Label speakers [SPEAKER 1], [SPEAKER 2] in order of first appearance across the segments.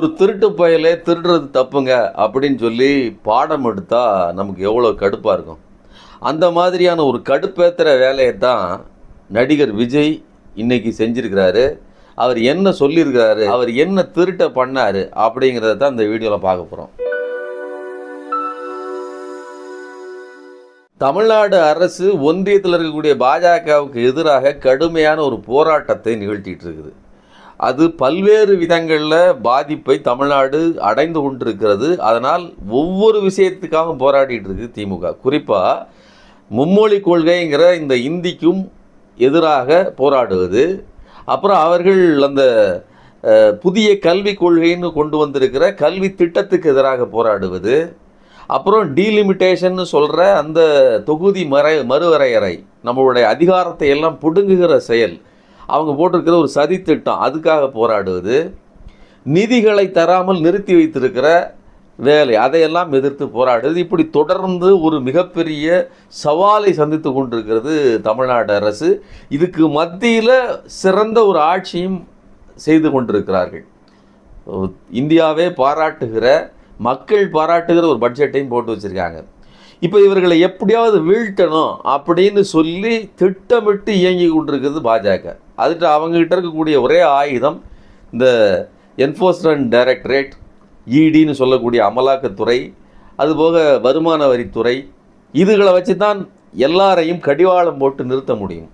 [SPEAKER 1] ஒரு திருட்டு பயலே திருடுறது தப்புங்க அப்படின்னு சொல்லி பாடம் எடுத்தா நமக்கு எவ்வளோ கடுப்பாக இருக்கும். அந்த மாதிரியான ஒரு கடுப்பேற்றுற வேலையை தான் நடிகர் விஜய் இன்னைக்கு செஞ்சிருக்கிறாரு. அவர் என்ன சொல்லியிருக்கிறாரு, அவர் என்ன திருட்ட பண்ணாரு அப்படிங்கிறத தான் இந்த வீடியோவில் பார்க்க போகிறோம். தமிழ்நாடு அரசு ஒன்றியத்தில் இருக்கக்கூடிய பாஜகவுக்கு எதிராக கடுமையான ஒரு போராட்டத்தை நிகழ்த்திட்டு இருக்குது. அது பல்வேறு விதங்களில் பாதிப்பை தமிழ்நாடு அடைந்து கொண்டிருக்கிறது. அதனால் ஒவ்வொரு விஷயத்துக்காக போராடிட்டு இருக்கு திமுக. குறிப்பாக மும்மொழி கொள்கைங்கிற இந்த இந்திக்கும் எதிராக போராடுவது, அப்புறம் அவர்கள் அந்த புதிய கல்விக் கொள்கைன்னு கொண்டு வந்திருக்கிற கல்வி திட்டத்துக்கு எதிராக போராடுவது, அப்புறம் டீலிமிட்டேஷன் சொல்கிற அந்த தொகுதி மறுவரையறை, நம்மளுடைய அதிகாரத்தை எல்லாம் பிடுங்குகிற செயல், அவங்க போட்டிருக்கிற ஒரு சதி திட்டம், அதுக்காக போராடுவது, நிதிகளை தராமல் நிறுத்தி வைத்திருக்கிற வேலை, அதையெல்லாம் எதிர்த்து போராடுவது, இப்படி தொடர்ந்து ஒரு மிகப்பெரிய சவாலை சந்தித்து கொண்டிருக்கிறது தமிழ்நாடு அரசு. இதுக்கு மத்தியில் சிறந்த ஒரு ஆட்சியும் செய்து கொண்டிருக்கிறார்கள். இந்தியாவே பாராட்டுகிற, மக்கள் பாராட்டுகிற ஒரு பட்ஜெட்டையும் போட்டு வச்சுருக்காங்க. இப்போ இவர்களை எப்படியாவது வீழ்த்தணும் அப்படின்னு சொல்லி திட்டமிட்டு இயங்கி கொண்டிருக்கிறது பாஜக. அதுக்கு அவங்ககிட்ட இருக்கக்கூடிய ஒரே ஆயுதம் இந்த என்ஃபோர்ஸ்மெண்ட் டைரக்டரேட், இடின்னு சொல்லக்கூடிய அமலாக்கத்துறை, அதுபோக வருமான வரித்துறை, இதுகளை வச்சு தான் எல்லாரையும் கடிவாளம் போட்டு நிறுத்த முடியும்.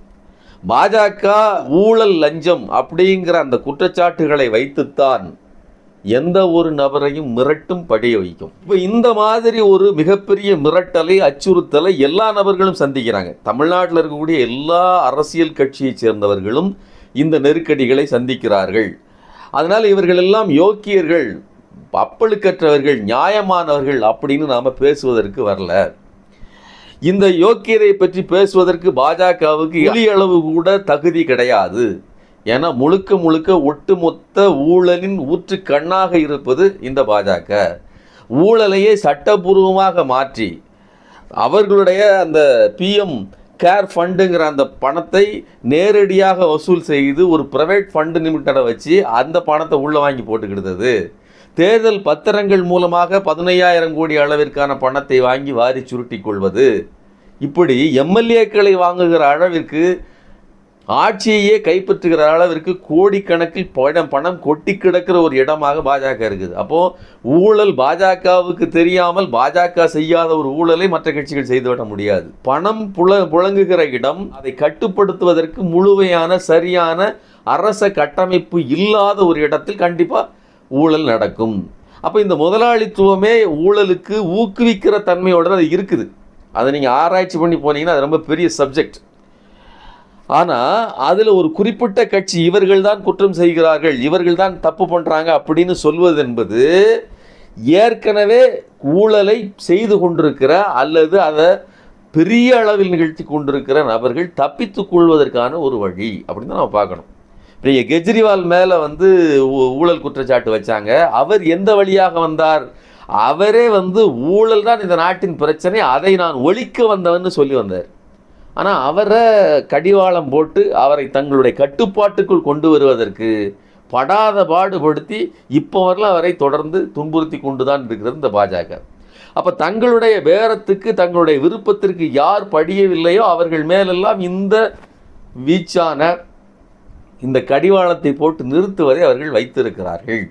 [SPEAKER 1] பாஜக ஊழல் லஞ்சம் அப்படிங்கிற அந்த குற்றச்சாட்டுகளை வைத்துத்தான் எந்த ஒரு நபரையும் மிரட்டும் படிய வைக்கும். இப்போ இந்த மாதிரி ஒரு மிகப்பெரிய மிரட்டலை, அச்சுறுத்தலை எல்லா நபர்களும் சந்திக்கிறாங்க. தமிழ்நாட்டில் இருக்கக்கூடிய எல்லா அரசியல் கட்சியை சேர்ந்தவர்களும் இந்த நெருக்கடிகளை சந்திக்கிறார்கள். அதனால் இவர்கள் எல்லாம் யோக்கியர்கள், அப்பழுக்கற்றவர்கள், நியாயமானவர்கள் அப்படின்னு நாம் பேசுவதற்கு வரல. இந்த யோக்கியரை பற்றி பேசுவதற்கு பாஜகவுக்கு எளியளவு கூட தகுதி கிடையாது. ஏன்னா முழுக்க முழுக்க ஒட்டுமொத்த ஊழலின் ஊற்று கண்ணாக இருப்பது இந்த பாஜக. ஊழலையே சட்டபூர்வமாக மாற்றி அவர்களுடைய அந்த பிஎம் கேர் ஃபண்டுங்கிற அந்த பணத்தை நேரடியாக வசூல் செய்து ஒரு ப்ரைவேட் ஃபண்டு லிமிட்டடை வச்சு அந்த பணத்தை உள்ளே வாங்கி போட்டுக்கிடுது. தேர்தல் பத்திரங்கள் மூலமாக 15,000 கோடி அளவிற்கான பணத்தை வாங்கி வாரி சுருட்டி கொள்வது, இப்படி எம்எல்ஏக்களை வாங்குகிற அளவிற்கு, ஆட்சியையே கைப்பற்றுகிற அளவிற்கு கோடிக்கணக்கில் பணம் கொட்டி கிடக்கிற ஒரு இடமாக பாஜக இருக்குது. அப்போது ஊழல் பாஜகவுக்கு தெரியாமல் பாஜக செய்யாத ஒரு ஊழலை மற்ற கட்சிகள் செய்துவிட முடியாது. பணம் புழங்குகிற இடம், அதை கட்டுப்படுத்துவதற்கு முழுமையான சரியான அரச கட்டமைப்பு இல்லாத ஒரு இடத்தில் கண்டிப்பாக ஊழல் நடக்கும். அப்போ இந்த முதலாளித்துவமே ஊழலுக்கு ஊக்குவிக்கிற தன்மையோடு அது இருக்குது. அதை நீங்கள் ஆராய்ச்சி பண்ணி போனீங்கன்னா அது ரொம்ப பெரிய சப்ஜெக்ட். ஆனால் அதில் ஒரு குறிப்பிட்ட கட்சி இவர்கள் தான் குற்றம் செய்கிறார்கள், இவர்கள் தான் தப்பு பண்ணுறாங்க அப்படின்னு சொல்வது என்பது ஏற்கனவே ஊழலை செய்து கொண்டிருக்கிற அல்லது அதை பெரிய அளவில் நிகழ்த்தி கொண்டிருக்கிற நபர்கள் தப்பித்துக் கொள்வதற்கான ஒரு வழி அப்படின்னு தான் நம்ம பார்க்கணும். நீங்கள் கெஜ்ரிவால் மேலே ஊழல் குற்றச்சாட்டு வச்சாங்க. அவர் எந்த வழியாக வந்தார்? அவரே ஊழல் தான் இந்த நாட்டின் பிரச்சனை, அதை நான் ஒழிக்க வந்தவன்னு சொல்லி வந்தார். ஆனால் அவரை கடிவாளம் போட்டு அவரை தங்களுடைய கட்டுப்பாட்டுக்குள் கொண்டு வருவதற்கு படாத பாடுபடுத்தி இப்போ வரலாம் அவரை தொடர்ந்து துன்புறுத்தி கொண்டு தான் இருக்கிறது இந்த பாஜக. அப்போ தங்களுடைய பேரத்துக்கு, தங்களுடைய விருப்பத்திற்கு யார் படியவில்லையோ அவர்கள் மேலெல்லாம் இந்த வீச்சான இந்த கடிவாளத்தை போட்டு நிறுத்துவதை அவர்கள் வைத்திருக்கிறார்கள்.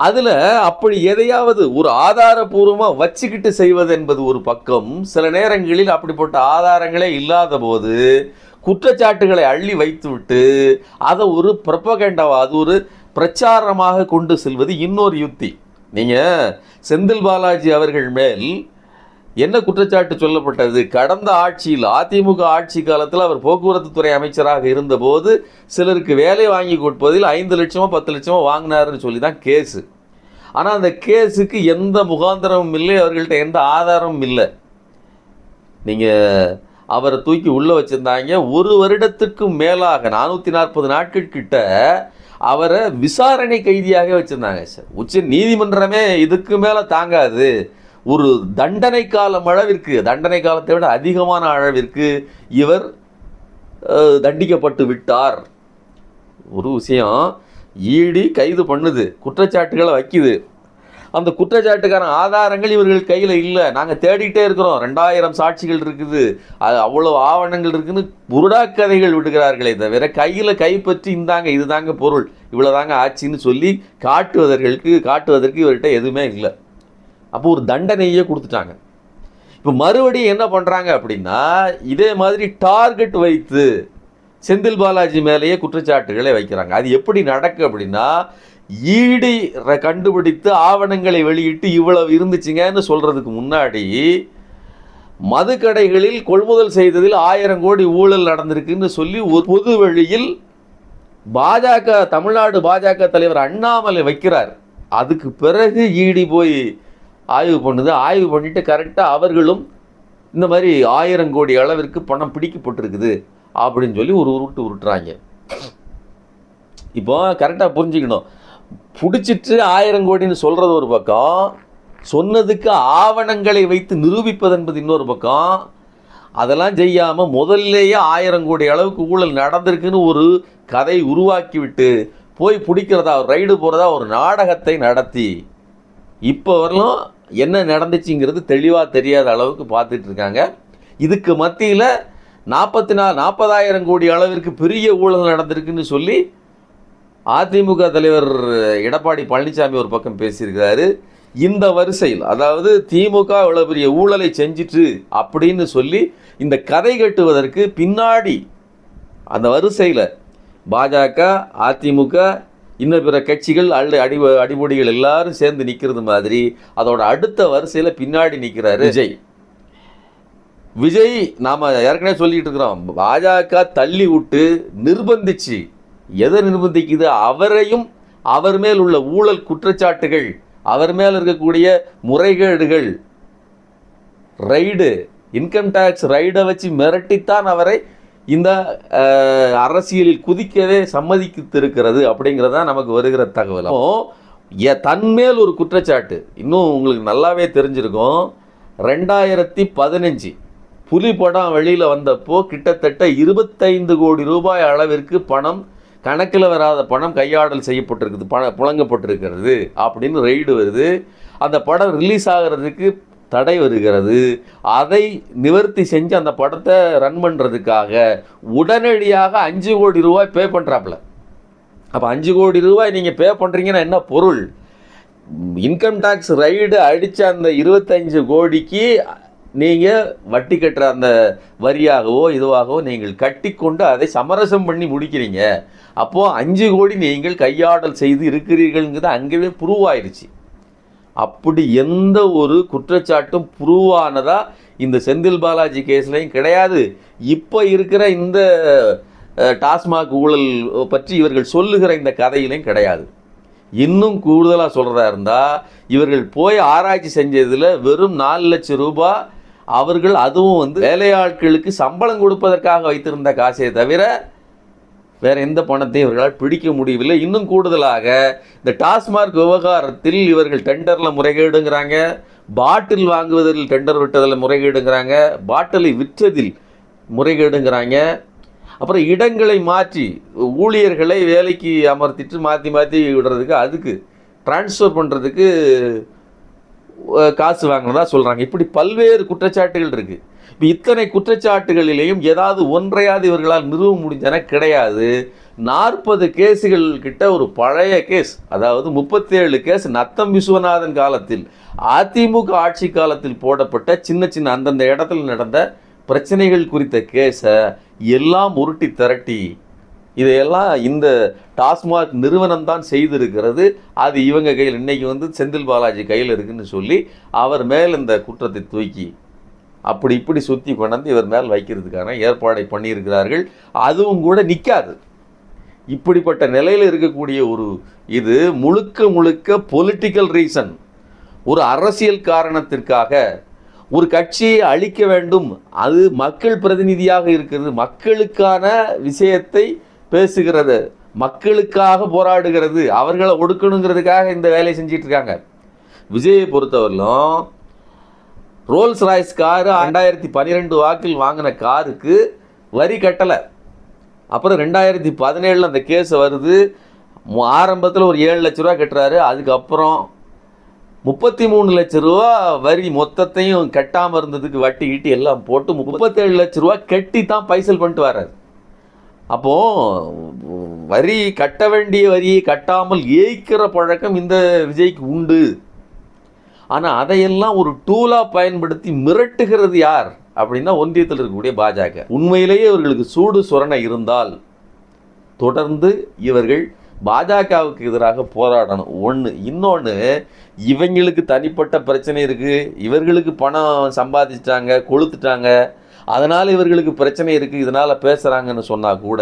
[SPEAKER 1] அதில் அப்படி எதையாவது ஒரு ஆதாரபூர்வமாக வச்சுக்கிட்டு செய்வது என்பது ஒரு பக்கம். சில நேரங்களில் அப்படிப்பட்ட ஆதாரங்களே இல்லாத போது குற்றச்சாட்டுகளை அள்ளி வைத்துவிட்டு அதை ஒரு ப்ரொபகண்டாவா, அது ஒரு பிரச்சாரமாக கொண்டு செல்வது இன்னொரு யுக்தி. நீங்கள் செந்தில் பாலாஜி அவர்கள் மேல் என்ன குற்றச்சாட்டு சொல்லப்பட்டது? கடந்த ஆட்சியில், அதிமுக ஆட்சி காலத்தில் அவர் போக்குவரத்து துறை அமைச்சராக இருந்தபோது சிலருக்கு வேலை வாங்கி கொடுப்பதில் 5 லட்சமோ 10 லட்சமோ வாங்கினாருன்னு சொல்லி தான் கேஸு. ஆனால் அந்த கேஸுக்கு எந்த முகாந்திரமும் இல்லை, அவர்கள்ட்ட எந்த ஆதாரமும் இல்லை. நீங்கள் அவரை தூக்கி உள்ளே வச்சுருந்தாங்க. 1 வருடத்துக்கும் மேலாக 440 நாட்கள் கிட்ட அவரை விசாரணை கைதியாக வச்சுருந்தாங்க சார். உச்ச நீதிமன்றமே இதுக்கு மேலே தாங்காது, ஒரு தண்டனை காலம் அளவிற்கு, தண்டனை காலத்தை விட அதிகமான அளவிற்கு இவர் தண்டிக்கப்பட்டு விட்டார். ஒரு விஷயம், ஈடி கைது பண்ணுது, குற்றச்சாட்டுகளை வைக்குது. அந்த குற்றச்சாட்டுக்கான ஆதாரங்கள் இவர்கள் கையில் இல்லை. நாங்கள் தேடிக்கிட்டே இருக்கிறோம், 2000 சாட்சிகள் இருக்குது, அது அவ்வளோ ஆவணங்கள் இருக்குதுன்னு புருடாக்கதைகள் விடுகிறார்களே தவிர கையில் கைப்பற்றி இந்தாங்க இதுதாங்க பொருள், இவ்வளோதாங்க ஆட்சின்னு சொல்லி காட்டுவதற்கு இவர்கிட்ட எதுவுமே இல்லை. அப்போ ஒரு தண்டனையே கொடுத்துட்டாங்க. இப்போ மறுபடியும் என்ன பண்ணுறாங்க அப்படின்னா, இதே மாதிரி டார்கெட் வைத்து செந்தில் பாலாஜி மேலேயே குற்றச்சாட்டுகளை வைக்கிறாங்க. அது எப்படி நடக்கு அப்படின்னா, ஈடி கண்டுபிடித்து ஆவணங்களை வெளியிட்டு இவ்வளவு இருந்துச்சுங்கன்னு சொல்றதுக்கு முன்னாடி மதுக்கடைகளில் கொள்முதல் செய்ததில் 1000 கோடி ஊழல் நடந்திருக்குன்னு சொல்லி ஒரு பொது வழியில் தமிழ்நாடு பாஜக தலைவர் அண்ணாமலை வைக்கிறார். அதுக்கு பிறகு ஈடி போய் ஆய்வு பண்ணுது. ஆய்வு பண்ணிட்டு கரெக்டாக அவர்களும் இந்த மாதிரி 1000 கோடி அளவிற்கு பணம் பிடிக்கப்பட்டிருக்குது அப்படின்னு சொல்லி ஒரு உருட்டுறாங்க. இப்போ கரெக்டாக புரிஞ்சுக்கணும், பிடிச்சிட்டு 1000 கோடின்னு சொல்கிறது ஒரு பக்கம், சொன்னதுக்கு ஆவணங்களை வைத்து நிரூபிப்பது என்பது இன்னொரு பக்கம். அதெல்லாம் செய்யாமல் முதல்லையே 1000 கோடி அளவுக்கு ஊழல் நடந்திருக்குன்னு ஒரு கதை உருவாக்கி விட்டு போய் பிடிக்கிறதா, ரைடு போகிறதா ஒரு நாடகத்தை நடத்தி இப்போ வரலும் என்ன நடந்துச்சுங்கிறது தெளிவாக தெரியாத அளவுக்கு பார்த்துட்டு இருக்காங்க. இதுக்கு மத்தியில் 40,000 கோடி அளவிற்கு பெரிய ஊழல் நடந்திருக்குன்னு சொல்லி அதிமுக தலைவர் எடப்பாடி பழனிசாமி ஒரு பக்கம் பேசியிருக்கிறாரு. இந்த வரிசையில், அதாவது திமுக இவ்வளவு பெரிய ஊழலை செஞ்சிட்டு அப்படின்னு சொல்லி இந்த கதை கட்டுவதற்கு பின்னாடி அந்த வரிசையில் பாஜக, அதிமுக, இன்னும் பிற கட்சிகள் அடிபொடிகள் எல்லாரும் சேர்ந்து நிற்கிறது மாதிரி அதோட அடுத்த வரிசையில் பின்னாடி நிற்கிறாரு விஜய். நாம் ஏற்கனவே சொல்லிட்டு இருக்கிறோம், பாஜக தள்ளி விட்டு நிர்பந்திச்சு, எதை நிர்பந்திக்குது, அவரையும் அவர் மேல் உள்ள ஊழல் குற்றச்சாட்டுகள், அவர் மேல் இருக்கக்கூடிய முறைகேடுகள், ரைடு, இன்கம் டேக்ஸ் ரைடை வச்சு மிரட்டித்தான் அவரை இந்த அரசியலில் குதிக்கவே சம்மதித்திருக்கிறது அப்படிங்கிறதான் நமக்கு வருகிற தகவல். தன்மேல் ஒரு குற்றச்சாட்டு இன்னும் உங்களுக்கு நல்லாவே தெரிஞ்சிருக்கும். 2015 புலி படம் வெளியில் வந்தப்போ கிட்டத்தட்ட 25 கோடி ரூபாய் அளவிற்கு பணம், கணக்கில் வராத பணம் கையாடல் செய்யப்பட்டிருக்குது, புழங்கப்பட்டிருக்கிறது அப்படின்னு ரைடு வருது. அந்த படம் ரிலீஸ் ஆகிறதுக்கு தடை வருகிறது. அதை நிவர்த்தி செஞ்சு அந்த படத்தை ரன் பண்ணுறதுக்காக உடனடியாக 5 கோடி ரூபாய் பே பண்ணுறாப்புல. அப்போ 5 கோடி ரூபாய் நீங்கள் பே பண்ணுறீங்கன்னா என்ன பொருள்? இன்கம் டேக்ஸ் ரைடு அடித்த அந்த 25 கோடிக்கு நீங்கள் வட்டி கட்டுற அந்த வரியாகவோ இதுவாகவோ நீங்கள் கட்டி கொண்டு அதை சமரசம் பண்ணி முடிக்கிறீங்க. அப்போது 5 கோடி நீங்கள் கையாடல் செய்து இருக்கிறீர்கள்ங்கிறது அங்கேயே ப்ரூவ் ஆயிடுச்சு. அப்படி எந்த ஒரு குற்றச்சாட்டும் ப்ரூவானதா இந்த செந்தில் பாலாஜி கேஸ்லையும் கிடையாது. இப்போ இருக்கிற இந்த டாஸ்மாக் ஊழல் பற்றி இவர்கள் சொல்லுகிற இந்த கதையிலையும் கிடையாது. இன்னும் கூடுதலாக சொல்கிறதா இருந்தால், இவர்கள் போய் ஆராய்ச்சி செஞ்சதில் வெறும் 4 லட்சம் ரூபாய் அவர்கள், அதுவும் வேலையாட்களுக்கு சம்பளம் கொடுப்பதற்காக வைத்திருந்த காசே தவிர வேற எந்த பணத்தையும் இவர்களால் பிடிக்க முடியவில்லை. இன்னும் கூடுதலாக இந்த டாஸ்மாக் விவகாரத்தில் இவர்கள் டெண்டரில் முறைகேடுங்கிறாங்க, பாட்டில் வாங்குவதில் டெண்டர் விட்டதில் முறைகேடுங்கிறாங்க, பாட்டிலை விற்றதில் முறைகேடுங்கிறாங்க, அப்புறம் இடங்களை மாற்றி ஊழியர்களை வேலைக்கு அமர்த்திட்டு மாற்றி விடுறதுக்கு, அதுக்கு டிரான்ஸ்ஃபர் பண்ணுறதுக்கு காசு வாங்கினதா சொல்கிறாங்க. இப்படி பல்வேறு குற்றச்சாட்டுகள் இருக்குது. இப்போ இத்தனை குற்றச்சாட்டுகளிலேயும் ஏதாவது ஒன்றையாவது இவர்களால் நிறுவ முடிஞ்சன கிடையாது. 40 கேஸுகள் கிட்ட ஒரு பழைய கேஸ், அதாவது 37 கேஸ் நத்தம் விஸ்வநாதன் காலத்தில் அதிமுக ஆட்சி காலத்தில் போடப்பட்ட சின்ன அந்தந்த இடத்துல நடந்த பிரச்சனைகள் குறித்த கேஸை எல்லாம் உருட்டி திரட்டி இதையெல்லாம் இந்த டாஸ்மாக் நிறுவனம் தான் செய்திருக்கிறது. அது இவங்க கையில், இன்னைக்கு செந்தில் பாலாஜி கையில் இருக்குன்னு சொல்லி அவர் மேல் இந்த குற்றத்தை தூக்கி அப்படி இப்படி சுற்றி கொண்டாந்து இவர் மேல் வைக்கிறதுக்கான ஏற்பாடை பண்ணியிருக்கிறார்கள். அதுவும் கூட நிற்காது. இப்படிப்பட்ட நிலையில் இருக்கக்கூடிய இது முழுக்க பொலிட்டிக்கல் ரீசன், ஒரு அரசியல் காரணத்திற்காக ஒரு கட்சியை அழிக்க வேண்டும். அது மக்கள் பிரதிநிதியாக இருக்கிறது, மக்களுக்கான விஷயத்தை பேசுகிறது, மக்களுக்காக போராடுகிறது, அவர்களை ஒடுக்கணுங்கிறதுக்காக இந்த வேலையை செஞ்சிட்டு இருக்காங்க. விஜயை பொறுத்தவரையிலும் ரோல்ஸ் ராய்ஸ் காரு 2012 வாக்கில் வாங்கின காருக்கு வரி கட்டலை. அப்புறம் 2017 அந்த கேஸ் வருது. ஆரம்பத்தில் ஒரு 7 லட்ச ரூபா கட்டுறாரு. அதுக்கப்புறம் 33 லட்ச ரூபா வரி மொத்தத்தையும் கட்டாமல் இருந்ததுக்கு வட்டி கிட்டி எல்லாம் போட்டு 37 லட்ச ரூபா கட்டி தான் பைசல் பண்ணிட்டு வர்றாரு. அப்போது வரி கட்ட வேண்டிய வரியை கட்டாமல் ஏய்க்கிற பழக்கம் இந்த விஜய்க்கு உண்டு. ஆனால் அதையெல்லாம் ஒரு டூலாக பயன்படுத்தி மிரட்டுகிறது யார் அப்படின்னா ஒன்றியத்தில் இருக்கக்கூடிய பாஜக. உண்மையிலேயே இவர்களுக்கு சூடு சொரணை இருந்தால் தொடர்ந்து இவர்கள் பாஜகவுக்கு எதிராக போராடணும். ஒன்று. இன்னொன்று, இவங்களுக்கு தனிப்பட்ட பிரச்சனை இருக்குது, இவர்களுக்கு பணம் சம்பாதிச்சிட்டாங்க, கொளுத்துட்டாங்க, அதனால் இவர்களுக்கு பிரச்சனை இருக்குது, இதனால் பேசுகிறாங்கன்னு சொன்னால் கூட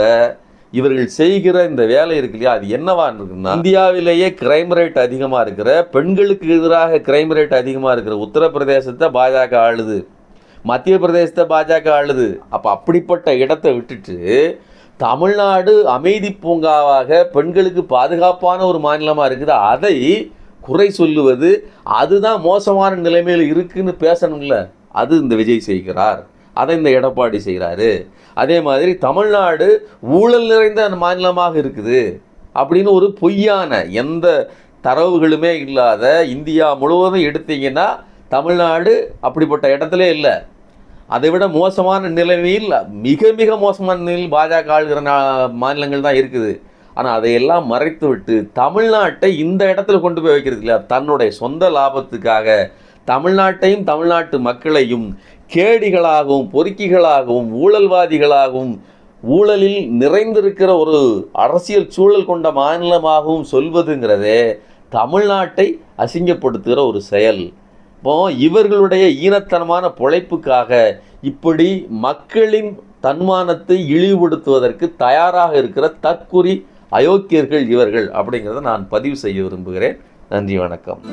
[SPEAKER 1] இவர்கள் செய்கிற இந்த வேலை இருக்கு இல்லையா, அது என்னவா இருக்குன்னா, இந்தியாவிலேயே கிரைம் ரேட் அதிகமாக இருக்கிற, பெண்களுக்கு எதிராக கிரைம் ரேட் அதிகமாக இருக்கிற உத்தரப்பிரதேசத்தை பாஜக ஆளுது, மத்திய பிரதேசத்தை பாஜக ஆளுது. அப்போ அப்படிப்பட்ட இடத்தை விட்டுட்டு தமிழ்நாடு அமைதி பூங்காவாக பெண்களுக்கு பாதுகாப்பான ஒரு மாநிலமாக இருக்குது, அதை குறை சொல்லுவது, அதுதான் மோசமான நிலைமையில் இருக்குன்னு பேசணும்ல. அது இந்த விஜய் செய்கிறார், அதை இந்த எடப்பாடி செய்கிறாரு. அதே மாதிரி தமிழ்நாடு ஊழல் நிறைந்த மாநிலமாக இருக்குது அப்படின்னு ஒரு பொய்யான எந்த தரவுகளுமே இல்லாத இந்தியா முழுவதும் எடுத்தீங்கன்னா தமிழ்நாடு அப்படிப்பட்ட இடத்துல இல்லை. அதை விட மோசமான நிலைமையில், மிக மிக மோசமான நிலையில் பாஜக ஆளுகிற மாநிலங்கள் தான் இருக்குது. ஆனால் அதையெல்லாம் மறைத்து விட்டு தமிழ்நாட்டை இந்த இடத்துல கொண்டு போய் வைக்கிறது இல்லையா, தன்னுடைய சொந்த லாபத்துக்காக தமிழ்நாட்டையும் தமிழ்நாட்டு மக்களையும் கேடிகளாகவும் பொறுக்கிகளாகவும் ஊழல்வாதிகளாகவும் ஊழலில் நிறைந்திருக்கிற ஒரு அரசியல் சூழல் கொண்ட மாநிலமாகவும் சொல்வதுங்கிறதே தமிழ்நாட்டை அசிங்கப்படுத்துகிற ஒரு செயல். இப்போ இவர்களுடைய ஈனத்தனமான பொழைப்புக்காக இப்படி மக்களின் தன்மானத்தை இழிவுபடுத்துவதற்கு தயாராக இருக்கிற தற்குறி அயோக்கியர்கள் இவர்கள் அப்படிங்கிறத நான் பதிவு செய்ய விரும்புகிறேன். நன்றி, வணக்கம்.